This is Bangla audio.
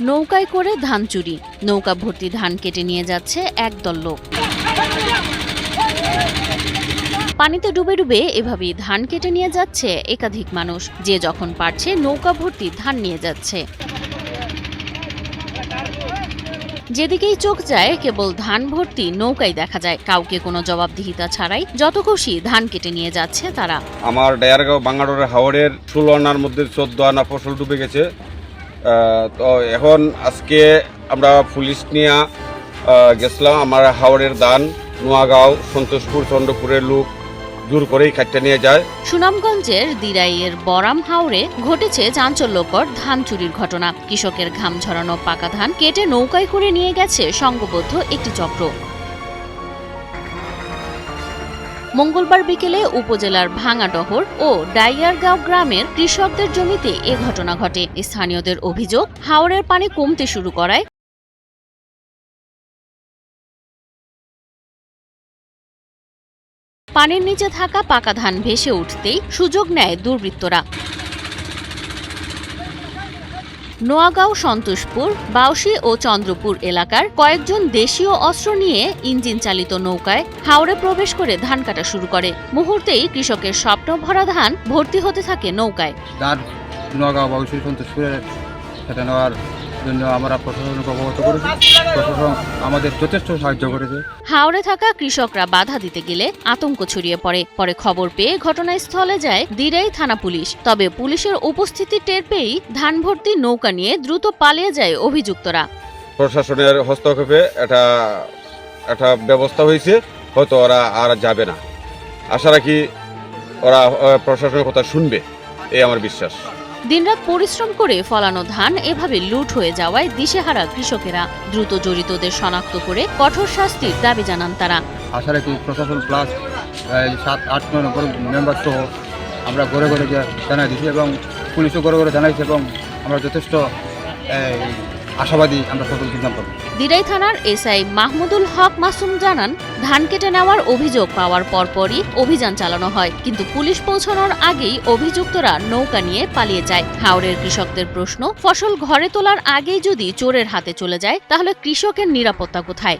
নৌকায় করে ধান চুরি, নৌকা ভর্তি ধান কেটে নিয়ে যাচ্ছে একদল লোক। পানিতে ডুবে ডুবে এভাবেই ধান কেটে নিয়ে যাচ্ছে একাধিক মানুষ, যে যখন পারছে নৌকা ভর্তি ধান নিয়ে যাচ্ছে। যেদিকেই চোখ যায় কেবল ধান ভর্তি নৌকাই দেখা যায়, কাউকে কোনো জবাবদিহিতা ছাড়াই যত খুশি ধান কেটে নিয়ে যাচ্ছে তারা। আমার ডায়ারগাঁও বাঙ্গালোরের হাওড়ের 16 আনার মধ্যে 14 আনা ফসল ডুবে গেছে। তো এখন আজকে আমরা পুলিশ নিয়ে গেছিলাম। আমার হাওড়ের ধান নোয়াগাঁও, সন্তোষপুর, চন্দ্রপুরের লোক দূর করেই খাটতে নিয়ে যায়। সুনামগঞ্জের দিরাইয়ের বরাম হাওরে ঘটেছে চাঞ্চল্যকর ধান চুরির ঘটনা। কৃষকের ঘাম ঝরানো পাকা ধান কেটে নৌকায় করে নিয়ে গেছে সংঘবদ্ধ একটি চক্র। মঙ্গলবার বিকেলে উপজেলার ভাঙাডহর ও ডাইয়ারগাঁও গ্রামের কৃষকদের জমিতে এ ঘটনা ঘটে। স্থানীয়দের অভিযোগ, হাওরের পানি কমতে শুরু করায় পানির নিচে থাকা পাকা ধান ভেসে উঠতেই সুযোগ নেয় দুর্বৃত্তরা। নোয়াগাঁও, সন্তোষপুর, বাউসী ও চন্দ্রপুর এলাকার কয়েকজন দেশীয় অস্ত্র নিয়ে ইঞ্জিন চালিত নৌকায় হাওরে প্রবেশ করে ধান কাটা শুরু করে। মুহূর্তেই কৃষকের স্বপ্ন ভরা ধান ভর্তি হতে থাকে নৌকায়। নোয়াগাঁও, বাউসী, সন্তোষপুরের সেটা নেওয়ার জন্য আমরা প্রশাসনকে অবগত করেছি। প্রশাসন আমাদের যথেষ্ট সাহায্য করেছে। হাওরে থাকা কৃষকরা বাধা দিতে গেলে আতঙ্ক ছড়িয়ে পড়ে। পরে খবর পেয়ে ঘটনাস্থলে যায় দিরাই থানা পুলিশ। তবে পুলিশের উপস্থিতি টের পেয়েই ধান ভর্তি নৌকা নিয়ে দ্রুত পালিয়ে যায় অভিযুক্তরা। প্রশাসনের হস্তক্ষেপে একটা ব্যবস্থা হয়েছে, হয়তো ওরা আর যাবে না। আশা রাখি ওরা প্রশাসনের কথা শুনবে, এই আমার বিশ্বাস। দিনরাত পরিশ্রম করে ফলানো ধান এভাবে লুট হয়ে যাওয়ায় দিশেহারা কৃষকেরা। দ্রুত জড়িতদের শনাক্ত করে কঠোর শাস্তির দাবি জানান তারা। আশা রাখি প্রশাসন প্লাস 7-8 নম্বর মেম্বার সহ আমরা ঘরে ঘরে জানাই দিচ্ছি এবং পুলিশও ঘরে ঘরে জানাইছে এবং আমরা যথেষ্ট আশাবাদী আমরা সফল সিদ্ধান্ত পাবো। দিরাই থানার এসআই মাহমুদুল হক মাসুম জানান, ধান কেটে নেওয়ার অভিযোগ পাওয়ার পরপরই অভিযান চালানো হয়, কিন্তু পুলিশ পৌঁছানোর আগেই অভিযুক্তরা নৌকা নিয়ে পালিয়ে যায়। হাওরের কৃষকদের প্রশ্ন, ফসল ঘরে তোলার আগেই যদি চোরের হাতে চলে যায় তাহলে কৃষকের নিরাপত্তা কোথায়?